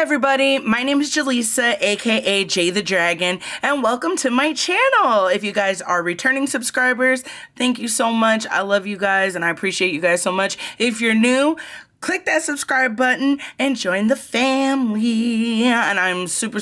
everybody, my name is Julissa, aka JTheDragon, and welcome to my channel. If you guys are returning subscribers, thank you so much. I love you guys and I appreciate you guys so much. If you're new, click that subscribe button and join the family. And I'm super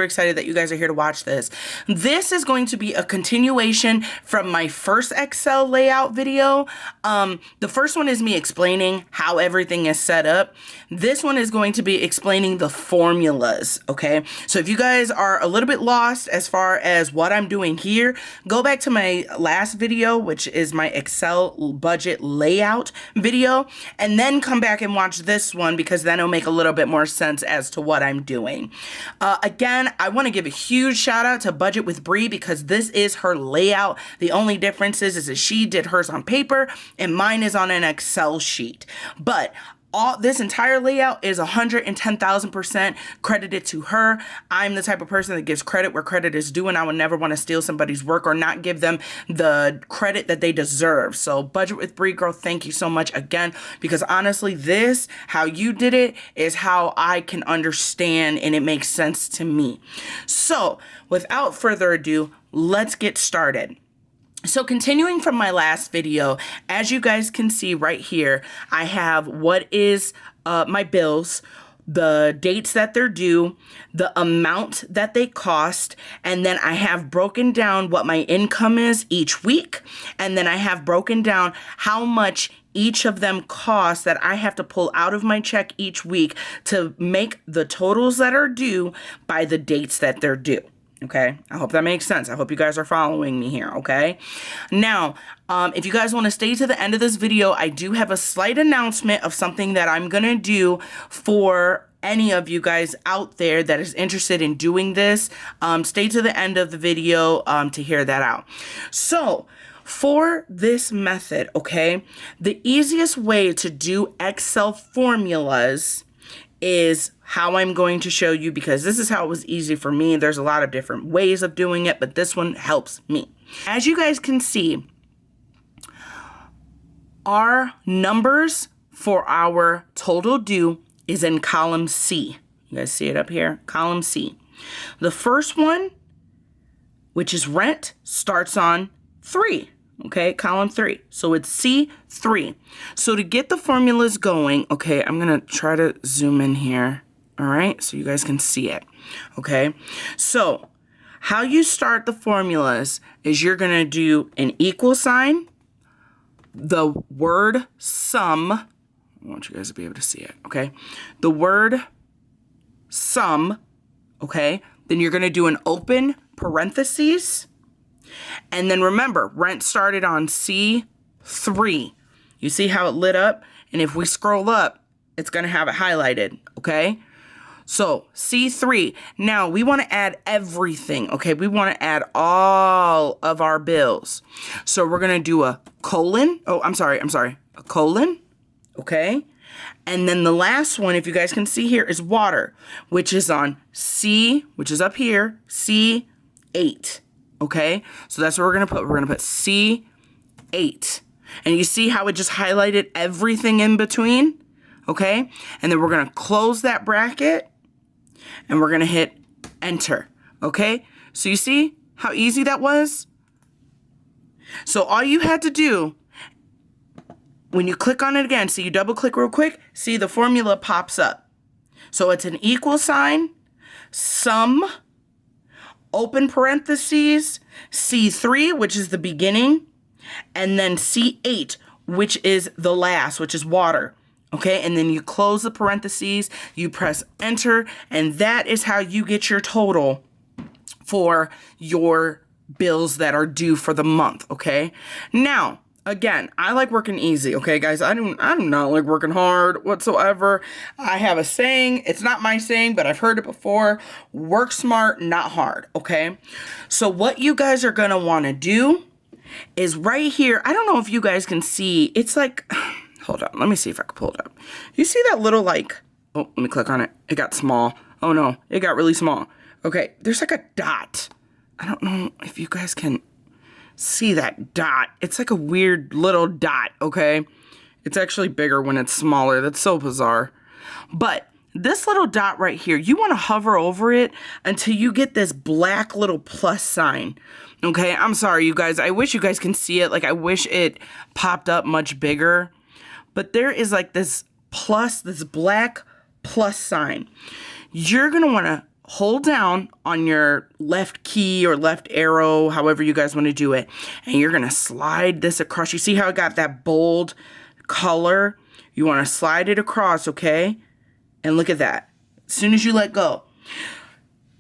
excited that you guys are here to watch this. This is going to be a continuation from my first Excel layout video. The first one is me explaining how everything is set up. This one is going to be explaining the formulas, okay? So if you guys are a little bit lost as far as what I'm doing here, go back to my last video, which is my Excel budget layout video, and then come back and watch this one because then it'll make a little bit more sense as to what I'm doing. Again, I want to give a huge shout out to Budget with Bri because this is her layout. The only difference is that she did hers on paper and mine is on an Excel sheet. But this entire layout is 110,000% credited to her. I'm the type of person that gives credit where credit is due, and I would never want to steal somebody's work or not give them the credit that they deserve. So Budget with Bri, girl, thank you so much again, because honestly, this, how you did it, is how I can understand and it makes sense to me. So without further ado, let's get started. So continuing from my last video, as you guys can see right here, I have what is my bills, the dates that they're due, the amount that they cost, and then I have broken down what my income is each week, and then I have broken down how much each of them cost that I have to pull out of my check each week to make the totals that are due by the dates that they're due. Okay, I hope that makes sense. I hope you guys are following me here, okay? Now, if you guys want to stay to the end of this video, I do have a slight announcement of something that I'm going to do for any of you guys out there that is interested in doing this. Stay to the end of the video to hear that out. So, for this method, okay, the easiest way to do Excel formulas is how I'm going to show you, because this is how it was easy for me. There's a lot of different ways of doing it, but this one helps me. As you guys can see, our numbers for our total due is in column C. You guys see it up here? Column C. The first one, which is rent, starts on 3. Okay, column 3. So it's C3. So to get the formulas going, okay, I'm going to try to zoom in here. All right, so you guys can see it. Okay, so how you start the formulas is you're going to do an equal sign, the word sum. I want you guys to be able to see it. Okay, the word sum. Okay, then you're going to do an open parentheses. And then remember, rent started on C3. You see how it lit up? And if we scroll up, it's going to have it highlighted, okay? So C3. Now we want to add everything, okay? We want to add all of our bills. So we're going to do a colon. Oh, I'm sorry. A colon, okay? And then the last one, if you guys can see here, is water, which is on C, which is up here, C8. Okay, so that's what we're going to put. We're going to put C8. And you see how it just highlighted everything in between? Okay, and then we're going to close that bracket and we're going to hit enter. Okay, so you see how easy that was? So all you had to do when you click on it again, so you double click real quick, see the formula pops up. So it's an equal sign, sum, open parentheses, C3, which is the beginning, and then C8, which is the last, which is water. Okay, and then you close the parentheses, you press enter, and that is how you get your total for your bills that are due for the month, okay? Now, again, I like working easy, okay, guys? I do not like working hard whatsoever. I have a saying, it's not my saying, but I've heard it before. Work smart, not hard, okay? So what you guys are going to want to do is right here. I don't know if you guys can see. It's like, hold on. Let me see if I can pull it up. You see that little like, oh, let me click on it. It got small. Oh, no, it got really small. Okay, there's like a dot. I don't know if you guys can see that dot. It's like a weird little dot, okay? It's actually bigger when it's smaller. That's so bizarre. But this little dot right here, you want to hover over it until you get this black little plus sign. Okay, I'm sorry, you guys. I wish you guys can see it. Like, I wish it popped up much bigger. But there is like this plus, this black plus sign. You're going to want to hold down on your left key or left arrow, however you guys want to do it. And you're going to slide this across. You see how I got that bold color? You want to slide it across, okay? And look at that. As soon as you let go.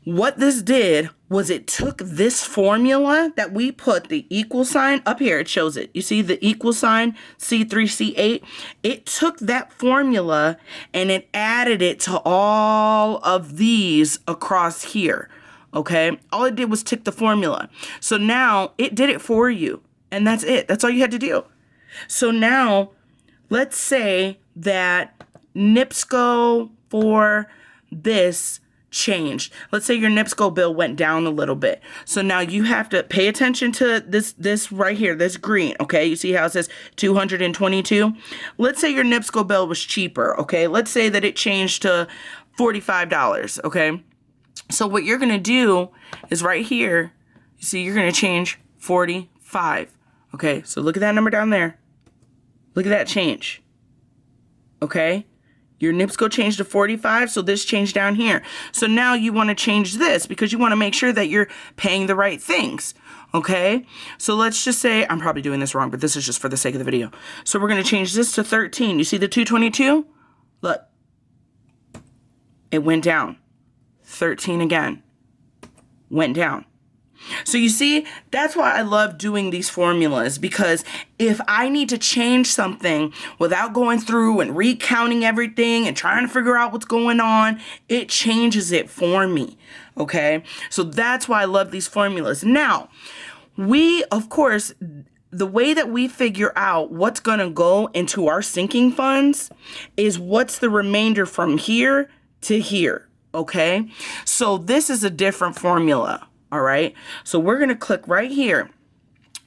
What this did was it took this formula that we put, the equal sign, up here, it shows it. You see the equal sign, C3, C8? It took that formula and it added it to all of these across here, okay? All it did was tick the formula. So now it did it for you, and that's it. That's all you had to do. So now, let's say that NIPSCO for this changed. Let's say your NIPSCO bill went down a little bit. So now you have to pay attention to this right here, this green, okay? You see how it says 222? Let's say your NIPSCO bill was cheaper, okay? Let's say that it changed to $45, okay? So what you're going to do is right here, you see you're going to change 45, okay? So look at that number down there. Look at that change, okay? Your NIPSCO changed to 45, so this changed down here. So now you want to change this because you want to make sure that you're paying the right things, okay? So let's just say, I'm probably doing this wrong, but this is just for the sake of the video. So we're going to change this to 13. You see the 222? Look. It went down. 13 again. Went down. So you see, that's why I love doing these formulas, because if I need to change something without going through and recounting everything and trying to figure out what's going on, it changes it for me, okay? So that's why I love these formulas. Now, we, of course, the way that we figure out what's going to go into our sinking funds is what's the remainder from here to here, okay? So this is a different formula. All right, so we're going to click right here.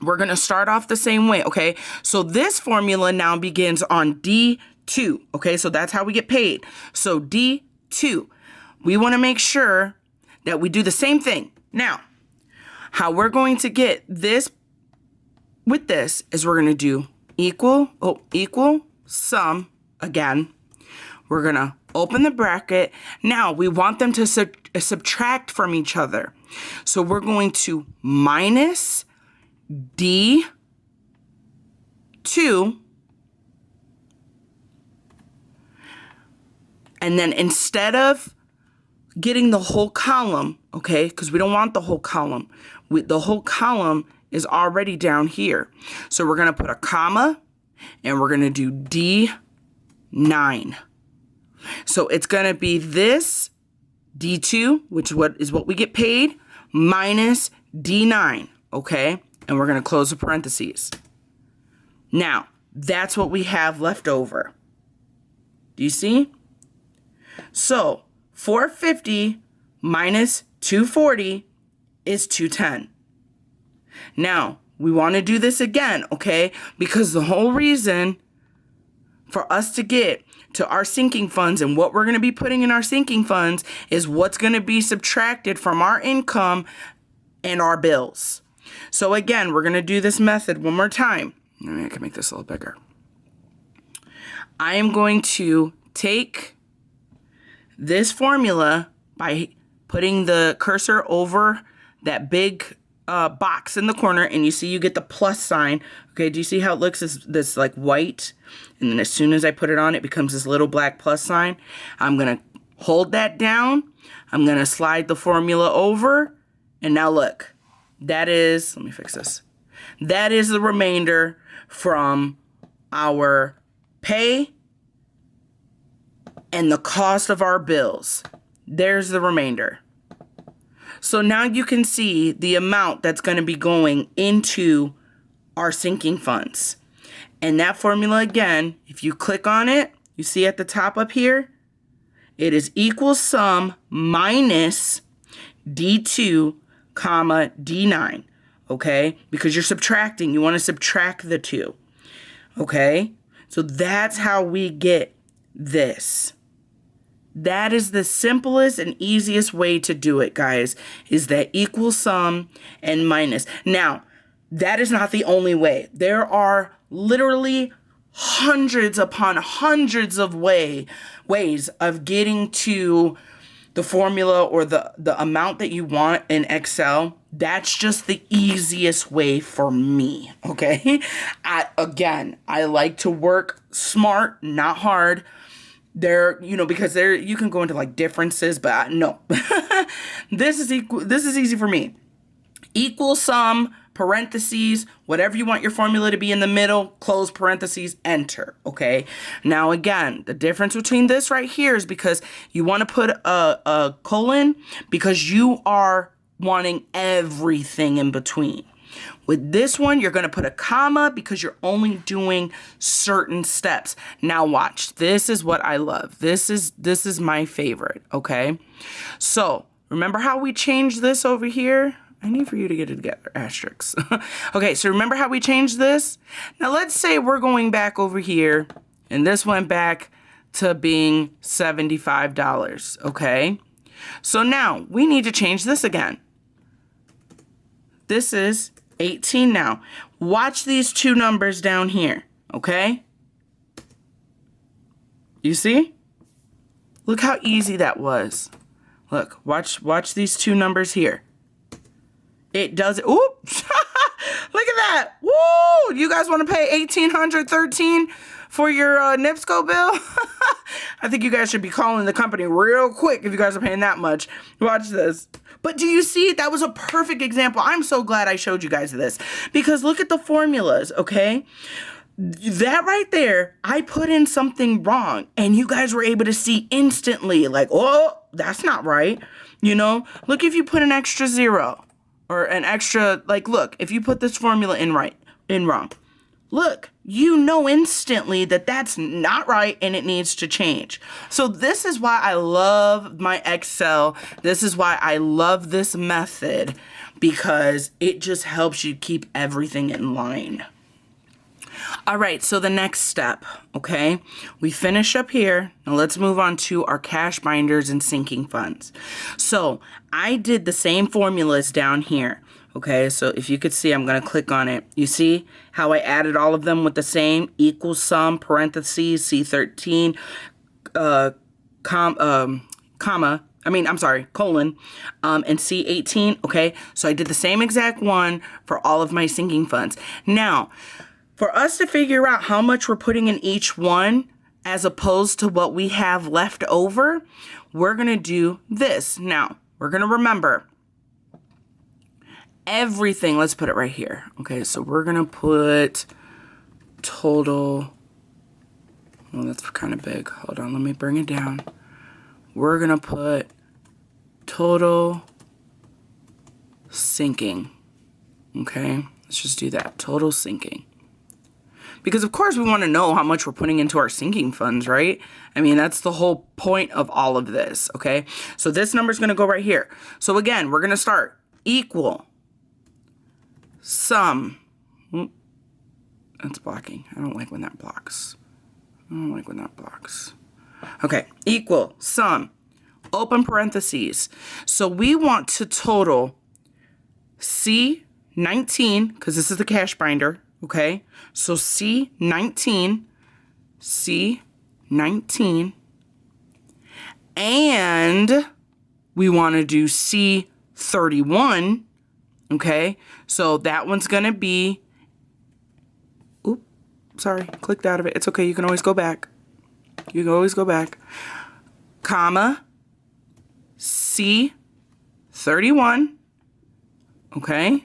We're going to start off the same way, okay? So this formula now begins on D2, okay? So that's how we get paid. So D2, we want to make sure that we do the same thing. Now, how we're going to get this with this is we're going to do equal sum again. We're going to open the bracket. Now, we want them to subtract from each other. So we're going to minus D2, and then instead of getting the whole column, okay, because we don't want the whole column. The whole column is already down here. So we're going to put a comma, and we're going to do D9. So it's going to be this D2, which is what we get paid, minus D9, okay? And we're going to close the parentheses. Now, that's what we have left over. Do you see? So, 450 minus 240 is 210. Now, we want to do this again, okay? Because the whole reason for us to get to our sinking funds and what we're going to be putting in our sinking funds is what's going to be subtracted from our income and our bills. So again, we're going to do this method one more time. Maybe I can make this a little bigger. I am going to take this formula by putting the cursor over that big box in the corner, and you see you get the plus sign. Okay, do you see how it looks as this like white? And then as soon as I put it on, it becomes this little black plus sign. I'm going to hold that down. I'm going to slide the formula over. And now look, that is, let me fix this. That is the remainder from our pay and the cost of our bills. There's the remainder. So now you can see the amount that's going to be going into our sinking funds. And that formula again, if you click on it, you see at the top up here, it is equal sum minus D2, comma, D9, okay? Because you're subtracting, you want to subtract the two, okay? So that's how we get this. That is the simplest and easiest way to do it, guys, is that equal sum and minus. Now, that is not the only way. There are literally hundreds upon hundreds of ways of getting to the formula or the amount that you want in Excel. That's just the easiest way for me, okay? I like to work smart, not hard. Because you can go into like differences, but no. This is easy for me. Equal sum, parentheses, whatever you want your formula to be in the middle, close parentheses, enter, okay? Now, again, the difference between this right here is because you want to put a colon because you are wanting everything in between. With this one, you're going to put a comma because you're only doing certain steps. Now watch, this is what I love. This is my favorite, okay? So remember how we changed this over here? I need for you to get it together, asterisks. Okay, so remember how we changed this? Now let's say we're going back over here and this went back to being $75, okay? So now we need to change this again. This is 18 now. Watch these two numbers down here, okay? You see? Look how easy that was. Look, watch these two numbers here. It does it. Oops. Look at that. Woo! You guys want to pay $1,813 for your NIPSCO bill? I think you guys should be calling the company real quick if you guys are paying that much. Watch this. But do you see? That was a perfect example. I'm so glad I showed you guys this because look at the formulas, okay? That right there, I put in something wrong and you guys were able to see instantly like, oh, that's not right. Look if you put an extra zero or an extra, like, look, if you put this formula in wrong, look, instantly that that's not right and it needs to change. So this is why I love my Excel. This is why I love this method because it just helps you keep everything in line. All right, so the next step, okay? We finish up here. Now let's move on to our cash binders and sinking funds. So I did the same formulas down here, okay? So if you could see, I'm going to click on it. You see how I added all of them with the same equal sum, parentheses, C13, colon, and C18, okay? So I did the same exact one for all of my sinking funds. Now, for us to figure out how much we're putting in each one as opposed to what we have left over, we're going to do this. Now, we're going to remember everything. Let's put it right here. Okay, so we're going to put total. Oh, that's kind of big. Hold on, let me bring it down. We're going to put total sinking. Okay, let's just do that. Total sinking. Because of course we want to know how much we're putting into our sinking funds, right? I mean, that's the whole point of all of this, okay? So this number is going to go right here. So again, we're going to start equal sum. That's blocking. I don't like when that blocks. Okay, equal sum, open parentheses. So we want to total C19, because this is the cash binder. Okay, so C19, and we want to do C31, okay, so that one's going to be, oops, sorry, clicked out of it. It's okay, you can always go back. Comma, C31, okay.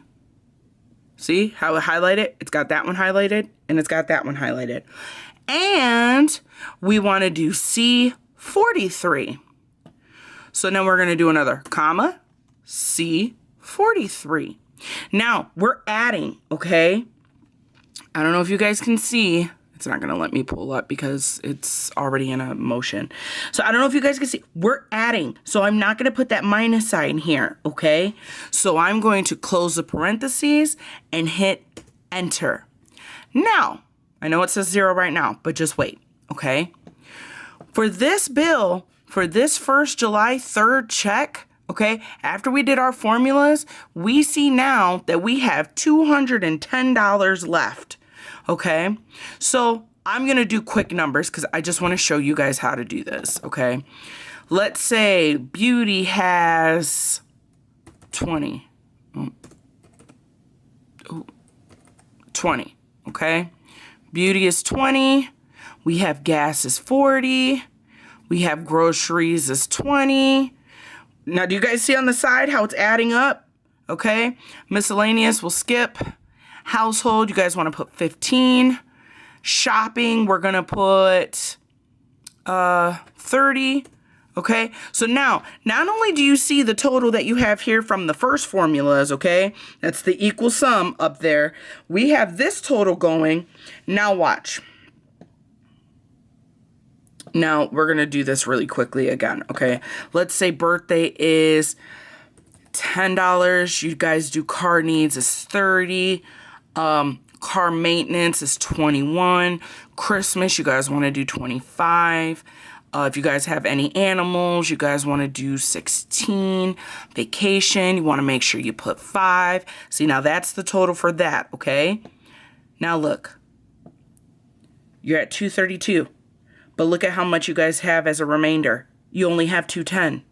See how it highlighted? It's got that one highlighted and it's got that one highlighted. And we want to do C43. So now we're going to do another comma, C43. Now we're adding, okay? I don't know if you guys can see. It's not going to let me pull up because it's already in a motion. So I don't know if you guys can see. We're adding. So I'm not going to put that minus sign here, okay? So I'm going to close the parentheses and hit enter. Now, I know it says 0 right now, but just wait, okay? For this bill, for this first July 3rd check, okay, after we did our formulas, we see now that we have $210 left, okay? So I'm going to do quick numbers because I just want to show you guys how to do this, okay? Let's say Beauty has 20. 20, okay? Beauty is 20. We have gas is 40. We have groceries is 20. Now, do you guys see on the side how it's adding up? Okay. Miscellaneous, we'll skip. Household, you guys want to put 15. Shopping, we're going to put 30. Okay. So now, not only do you see the total that you have here from the first formulas, okay? That's the equal sum up there. We have this total going. Now watch. Now, we're going to do this really quickly again, okay? Let's say birthday is $10. You guys do car needs is 30. Car maintenance is 21. Christmas, you guys want to do 25. If you guys have any animals, you guys want to do 16. Vacation, you want to make sure you put 5. See, now that's the total for that, okay? Now look. You're at 232. But look at how much you guys have as a remainder. You only have 210.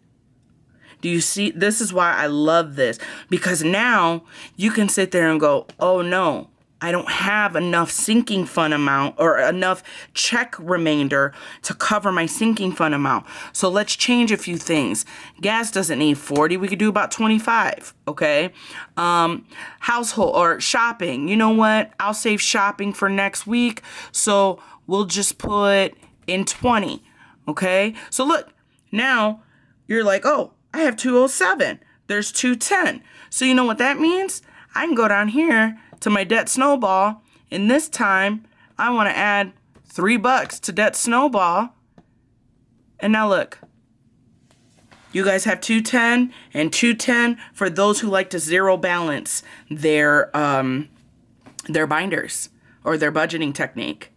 Do you see? This is why I love this. Because now you can sit there and go, oh no, I don't have enough sinking fund amount or enough check remainder to cover my sinking fund amount. So let's change a few things. Gas doesn't need 40. We could do about 25. Okay. Household or shopping. You know what? I'll save shopping for next week. So we'll just put in 20. Okay. So look, now you're like, oh, I have 207. There's 210. So you know what that means? I can go down here to my debt snowball, and this time I want to add $3 to debt snowball. And now look, you guys have 210 and 210 for those who like to zero balance their binders or their budgeting technique.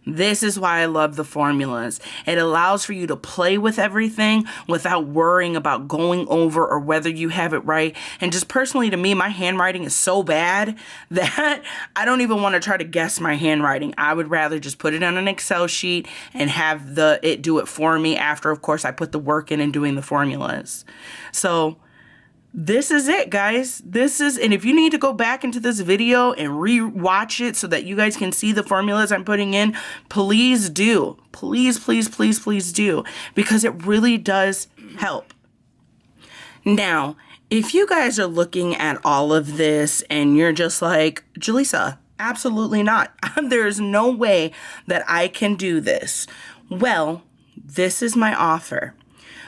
This is why I love the formulas. It allows for you to play with everything without worrying about going over or whether you have it right. And just personally to me, my handwriting is so bad that I don't even want to try to guess my handwriting. I would rather just put it on an Excel sheet and have it do it for me after, of course, I put the work in and doing the formulas. So this is it, guys. And if you need to go back into this video and re-watch it so that you guys can see the formulas I'm putting in, please do. Please, please, please, please do. Because it really does help. Now, if you guys are looking at all of this and you're just like, Julissa, absolutely not. There's no way that I can do this. Well, this is my offer.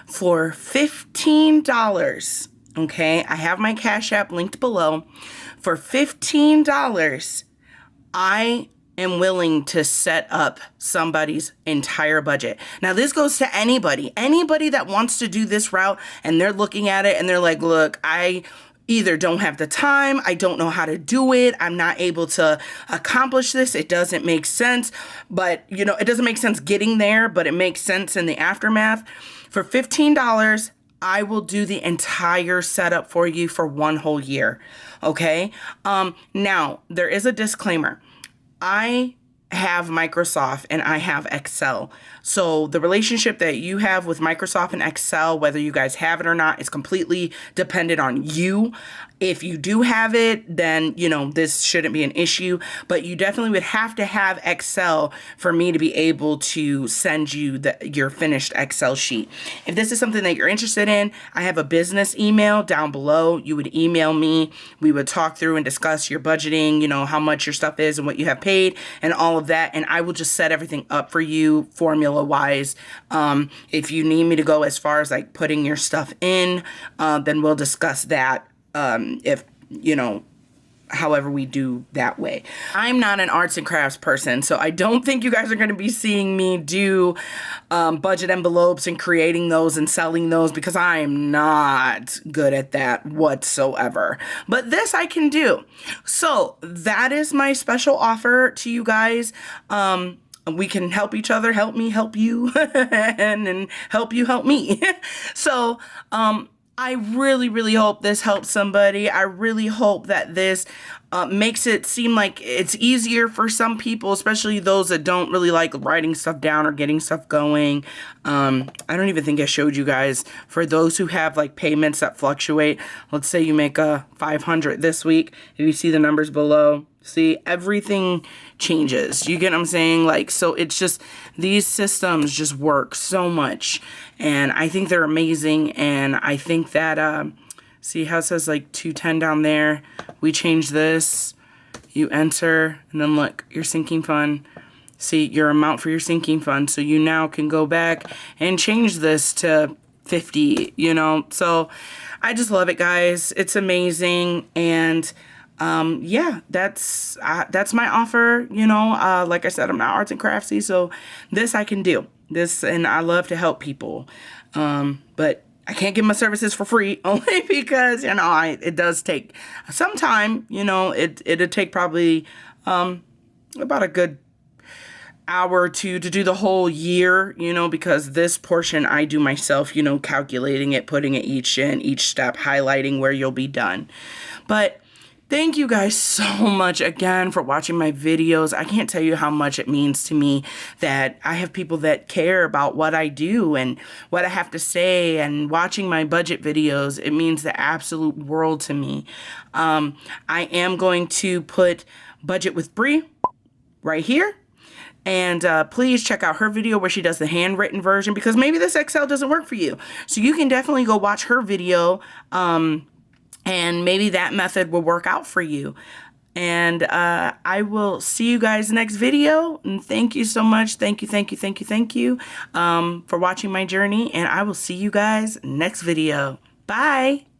For $15, okay, I have my Cash App linked below. For $15, I am willing to set up somebody's entire budget. Now, this goes to anybody that wants to do this route and they're looking at it and they're like, look, I either don't have the time, I don't know how to do it, I'm not able to accomplish this, it doesn't make sense. But, you know, it doesn't make sense getting there, but it makes sense in the aftermath. For $15, I will do the entire setup for you for 1 whole year, okay? Now, there is a disclaimer. I have Microsoft and I have Excel. So the relationship that you have with Microsoft and Excel, whether you guys have it or not, is completely dependent on you. If you do have it, then, you know, this shouldn't be an issue, but you definitely would have to have Excel for me to be able to send you your finished Excel sheet. If this is something that you're interested in, I have a business email down below. You would email me. We would talk through and discuss your budgeting, you know, how much your stuff is and what you have paid and all of that. And I will just set everything up for you formula wise. If you need me to go as far as like putting your stuff in, then we'll discuss that. If, you know, however we do that way. I'm not an arts and crafts person, so I don't think you guys are going to be seeing me do budget envelopes and creating those and selling those because I am not good at that whatsoever. But this I can do. So that is my special offer to you guys. we can help each other, help me, help you, and help you, help me. So, I really, really hope this helps somebody. I really hope that this makes it seem like it's easier for some people, especially those that don't really like writing stuff down or getting stuff going. I don't even think I showed you guys, for those who have like payments that fluctuate. Let's say you make a $500 this week. If you see the numbers below, see, everything changes. You get what I'm saying? Like, so it's just, these systems just work so much. And I think they're amazing. And I think that, see how it says like 210 down there? We change this, you enter, and then look, your sinking fund. See, your amount for your sinking fund. So you now can go back and change this to 50, you know? So I just love it, guys. It's amazing. And yeah, that's my offer. You know, like I said, I'm not arts and craftsy, so this I can do this, and I love to help people. But I can't give my services for free, only because, you know, it does take some time. You know, it'll take probably about a good hour or two to do the whole year, you know, because this portion I do myself, you know, calculating it, putting it each step, highlighting where you'll be done. But thank you guys so much again for watching my videos. I can't tell you how much it means to me that I have people that care about what I do and what I have to say, and watching my budget videos. It means the absolute world to me. I am going to put Budget with Bri right here. And please check out her video where she does the handwritten version, because maybe this Excel doesn't work for you. So you can definitely go watch her video. And maybe that method will work out for you. And I will see you guys next video. And thank you so much. Thank you for watching my journey. And I will see you guys next video. Bye.